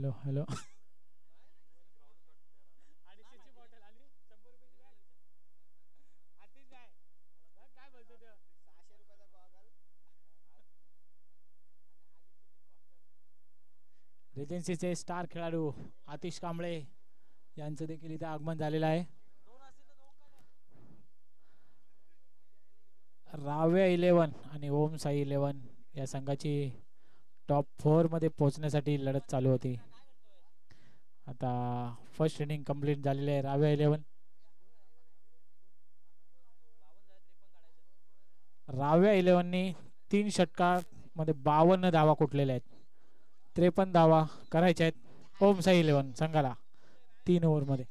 Hello hello. रेजन्सीचे star खेळाडू आतिश कांबळे यांचं देखील इथे आगमन झालेलं आहे. राव्या 11 आणि ओम साई 11 या संघाची टॉप 4 मध्ये पोहोचण्यासाठी लढत चालू होती. आता फर्स्ट इनिंग कंप्लीट झालेली आहे. राव्या 11 नी 3 षटकामध्ये 52 धावा कुठलेल्या आहेत. 53 धावा करायच्या आहेत ओम साई 11 संघाला 3 ओव्हरमध्ये.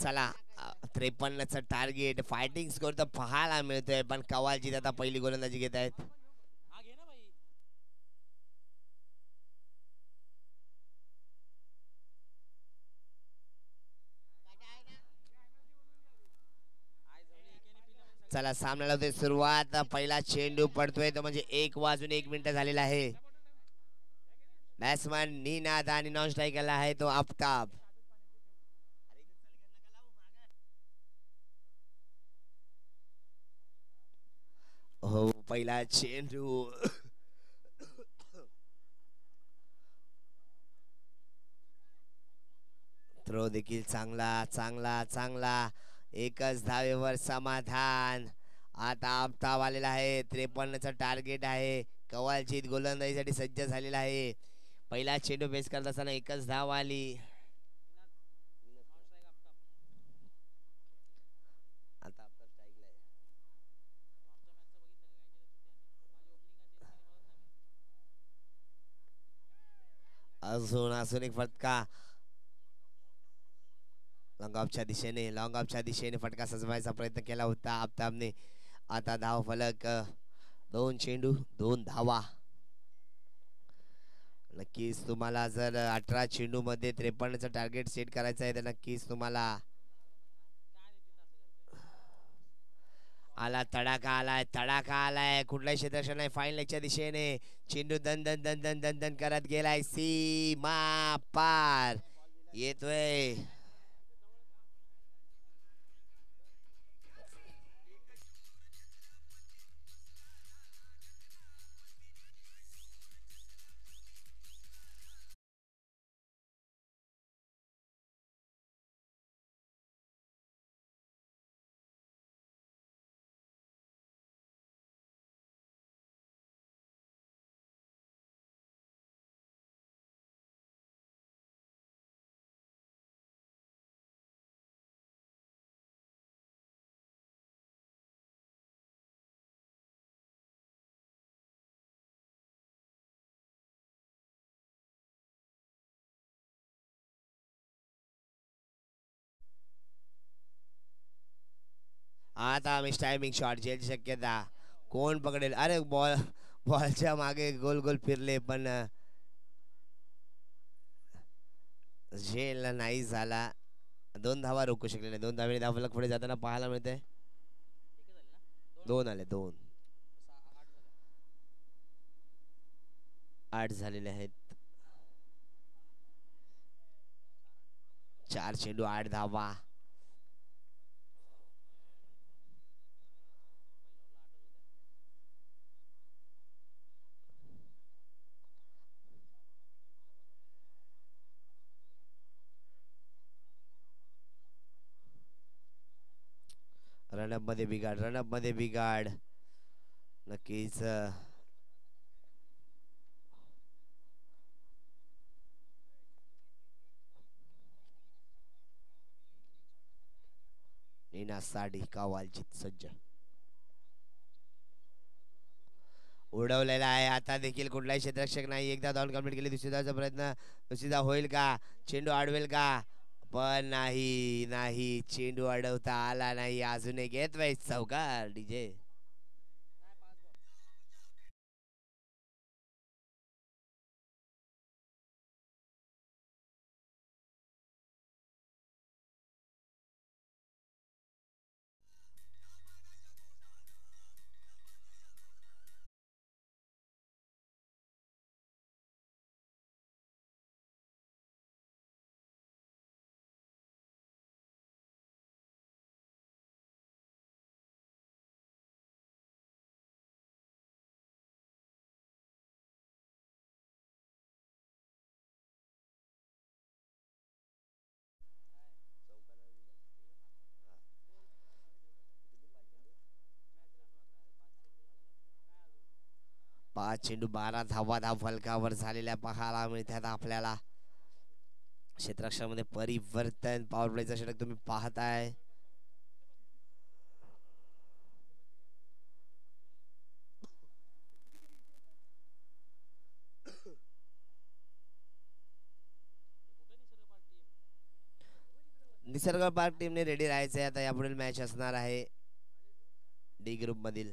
चला 53चं टार्गेट फायटिंग स्कोर तर पाहायला मिळतोय पण कवालजीत आता पहिली गोलंदाजी घेत आहेत. चला सामन्याला होते सुरुवात. पहिला चेंडू पडतोय तो म्हणजे 1 वाजून 1 मिनिट झालेला आहे. बॅट्समन निनाद आणि नॉन स्ट्रायकरला आहे तो आफताब. हो पहिला चेंडू थ्रो देखील चांगला चांगला चांगला. एकच धावेवर समाधान. आता आफताब आलेला आहे. 53चं टार्गेट आहे. कवालजीत गोलंदाजीसाठी सज्ज झालेला आहे. पहिला चेंडू बेस करत असताना एकच धाव आली. आता अजून अजून एक फटका लॉंग ऑफच्या दिशेने फटका सजवायचा प्रयत्न केला होता आफताबने. आता धाव फलक 2 चेंडू 2 धावा. नक्कीच तुम्हाला जर 18 चेंडू मध्ये 53चं टार्गेट सेट करायचं आहे तर नक्कीच तुम्हाला तडाखा आलाय कुठलाही क्षेत्ररक्षण नाही. फाईन लेगच्या दिशेने चेंडू दन दन दन दन दन दन करत गेलाय. सीमा पार येतोय. आता मिस टायमिंग शॉट झेलची शक्यता. कोण पकडेल. अरे बॉलच्या मागे गोल गोल फिरले पण झेल नाही झाला. 2 धावा रोखू शकले नाही. 2 धावेने धावफलक पुढे जाताना पाहायला मिळते. 2 आले 2 8 झालेले आहेत. 4 चेंडू 8 धावा. रनअप मध्ये बिघाड, रनअप मध्ये बिघाड. नक्कीच नीना साडी कावालजीत सज्ज उडवलेला आहे. आता देखील कुठलाही क्षेत्ररक्षक नाही. एकदा धावून कंप्लीट केली. दुसरी धावचा प्रयत्न, दुसरी धाव होईल का? चेंडू अडवेल का? पण नाही, नाही, चेंडू अडवता आला नाही. अजून एक येतोय चौकार डीजे. पाच चेंडू 12 धावा धाव फलकावर झालेल्या पाहायला मिळतात आपल्याला. क्षेत्ररक्षणामध्ये परिवर्तन. पॉवर प्लेचा षटक तुम्ही पाहताय. निसर्ग पार्क टीमने रेडी राहायचंय. आता यापुढील मॅच असणार आहे डी ग्रुप मधील.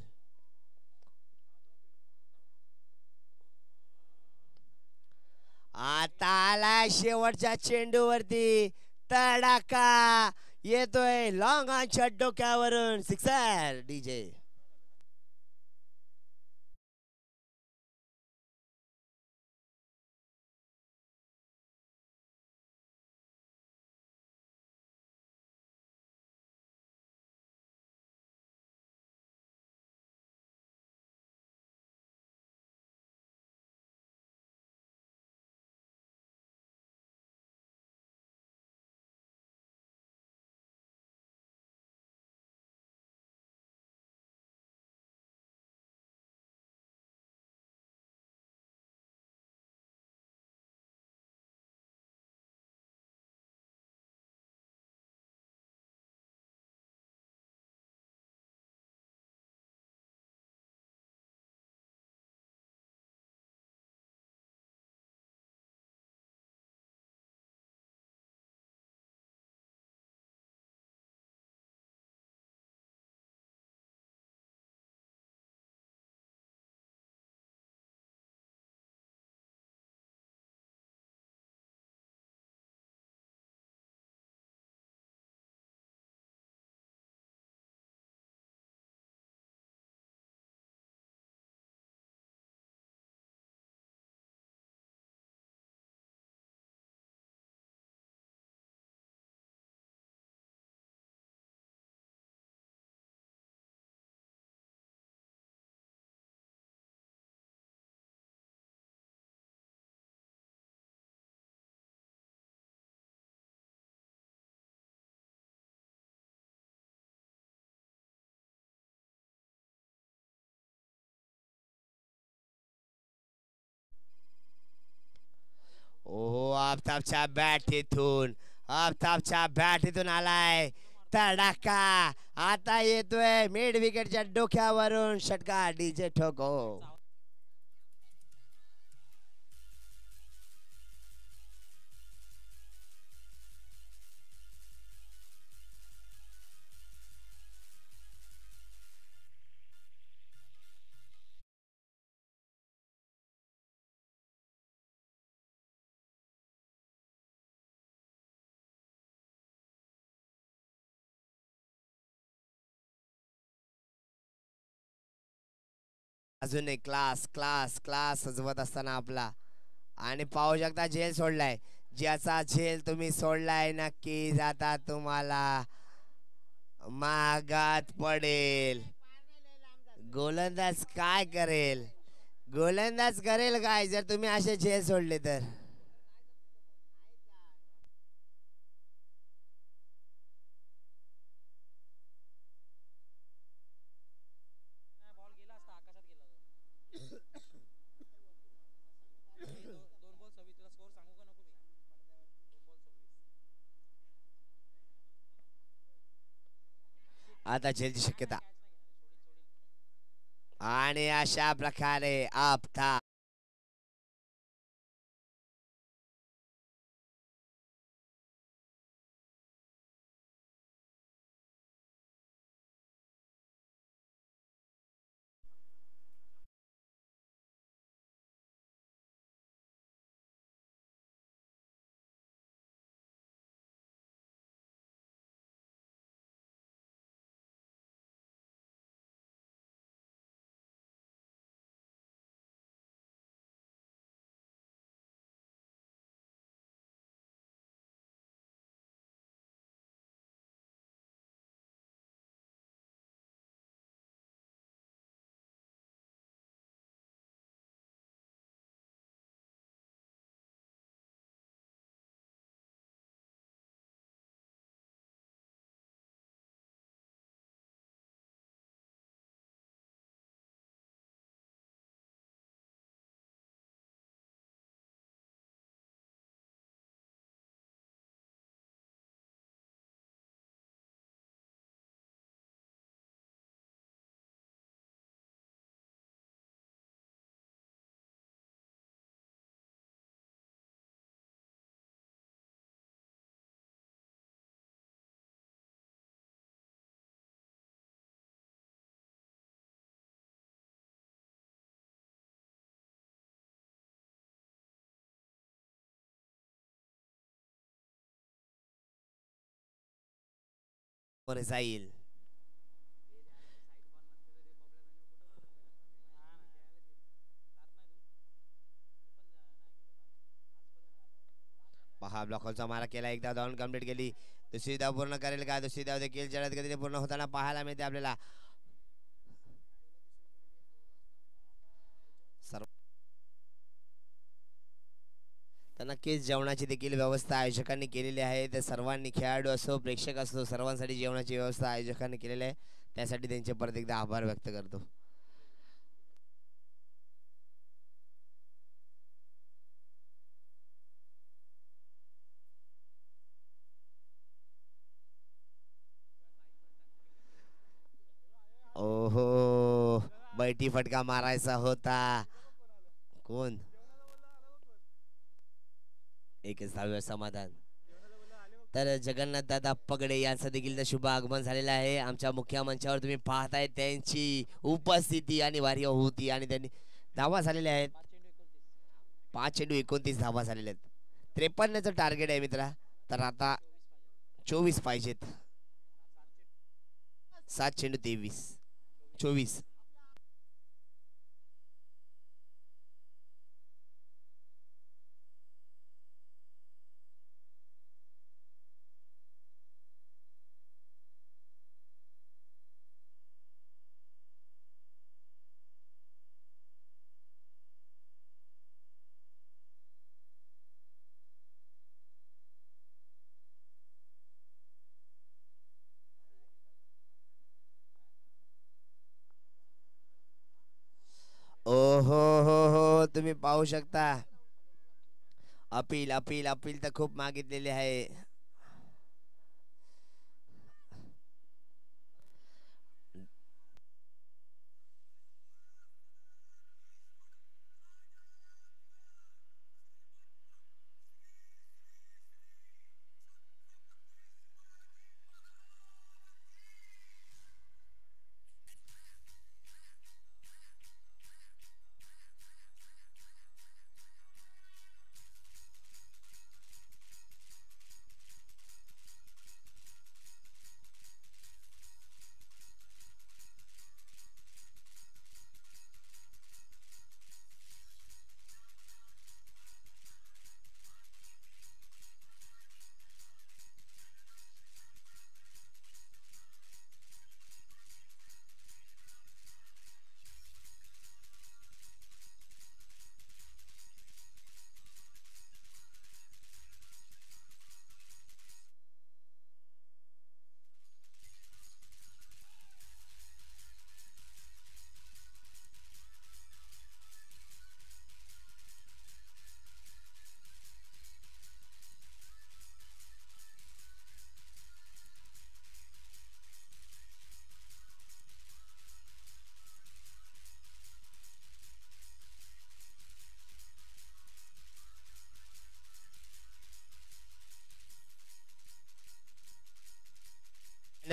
आता आला शेवटच्या चेंडूवरती तडाखा येतोय. लॉंग ऑनच्या डोक्यावरून सिक्सर डीजे. ओहो, आफताबच्या बॅटीतून आलाय तडाखा. आता येतोय मिड विकेटच्या डोक्यावरून षटकार डीजे ठोको. अजून एक क्लास क्लास क्लास सजवत असताना आपला. आणि पाहू शकता झेल सोडलाय. ज्याचा झेल तुम्ही सोडलाय नक्कीच आता तुम्हाला महागात पडेल. गोलंदाज काय करेल? गोलंदाज करेल काय जर तुम्ही असे झेल सोडले तर? आता झेलची शक्यता आणि अशा प्रकारे आपता वर जाईल. पहा ब्लॉकचा मारा केला, एकदा धावून कंप्लीट केली. दुसरी धाव पूर्ण करेल का? दुसरी धाव देखील जलद गतीने पूर्ण होताना पाहायला मिळते आपल्याला. सर्व तर नक्कीच जेवणाची देखील व्यवस्था आयोजकांनी केलेली आहे. त्या सर्वांनी, खेळाडू असो प्रेक्षक असो, सर्वांसाठी जेवणाची व्यवस्था आयोजकांनी केलेली आहे. त्यासाठी त्यांचे परत एकदा आभार व्यक्त करतो. ओहो, बैठी फटका मारायचा होता. कोण? एकच धाव्यावर समाधान. तर जगन्नाथ दादा पगडे यांचं देखील शुभ आगमन झालेलं आहे. आमच्या मुख्य मंचावर तुम्ही पाहताय त्यांची उपस्थिती अनिवार्य होती आणि त्यांनी धावा झालेल्या आहेत. 5 चेंडू 29 धावा झालेल्या आहेत. 53चं टार्गेट आहे मित्रा. तर आता 24 पाहिजेत. 7 चेंडू 24. ओ हो, तुम्ही पाहू शकता. अपील तर खूप मागितलेली आहे.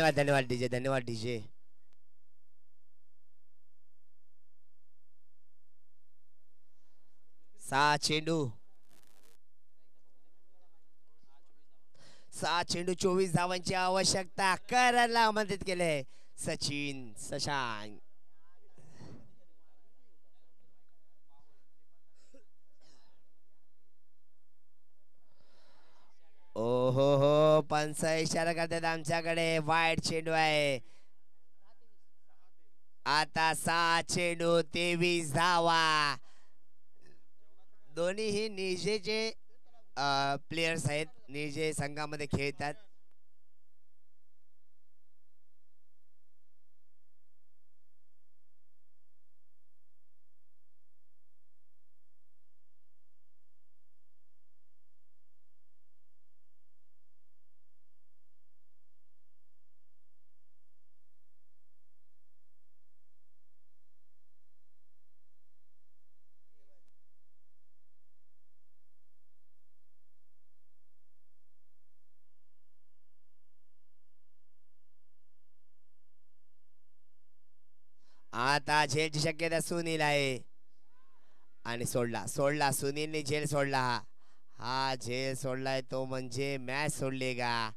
धन्यवाद धन्यवाद डीजे, धन्यवाद डीजे. सहा चेंडू 24 धावांची आवश्यकता. करणला आमंत्रित केले सचिन शशांक. ओहो हो, पंच इशारा करतात आमच्याकडे. वाईट चेंडू आहे. आता 6 चेंडू 23 धावा. दोन्हीही निजेचे प्लेयर्स आहेत, निजे संघामध्ये खेळतात. आता झेलची शक्यता सुनील आहे. आणि सोडला सुनीलने झेल सोडला. हा झेल सोडलाय तो म्हणजे मॅच सोडली का.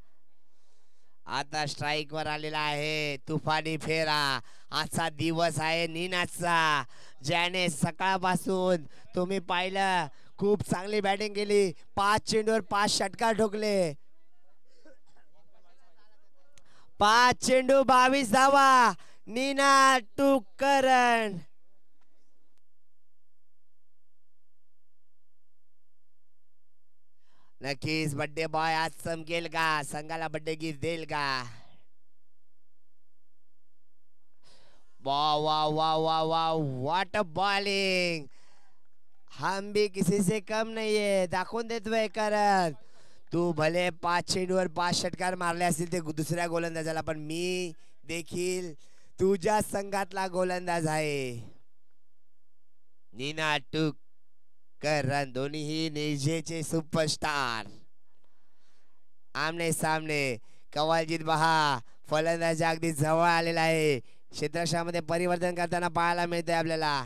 आता स्ट्राईक वर आलेला आहे तुफानी फेरा. आजचा दिवस आहे नीनाचा, ज्याने सकाळपासून तुम्ही पाहिलं खूप चांगली बॅटिंग केली. 5 चेंडूवर 5 षटकार ठोकले. 5 चेंडू 22 धावा. नीना टू करण. नक्कीच बर्थडे बॉय आज चमकेल का, संघाला बर्थडे गिफ्ट देईल का. वाह वाह वाह वाह वाह, व्हाट अ बॉलिंग. हम भी किसी से कम नहीं है, दाखवून देतोय करण. तू भले 5 चेंडूवर 5 षटकार मारले असतील ते दुसऱ्या गोलंदाजाला, पण मी देखील तुझ्या संघातला गोलंदाज आहे. नीना टू करण दोन्हीही निजेचे सुपरस्टार आमने सामने. कवालजीत बहा फलंदाज अगदी जवळ आलेला आहे. क्षेत्रक्षामध्ये परिवर्तन करताना पाहायला मिळतंय आपल्याला.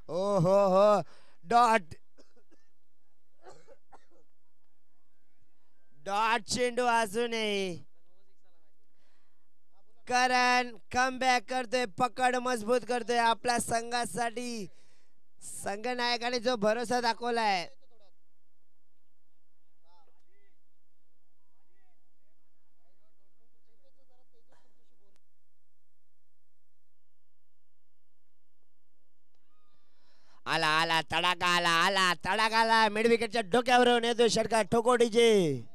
ओ हो डॉट चेंडू अजूनही. करण कमबॅक करतोय, पकड मजबूत करतोय आपल्या संघासाठी. संघनायकाने जो भरोसा दाखवलाय. आला तडाखा आला मिड विकेटच्या डोक्यावरून येतो षटकार. ठोको डीजे.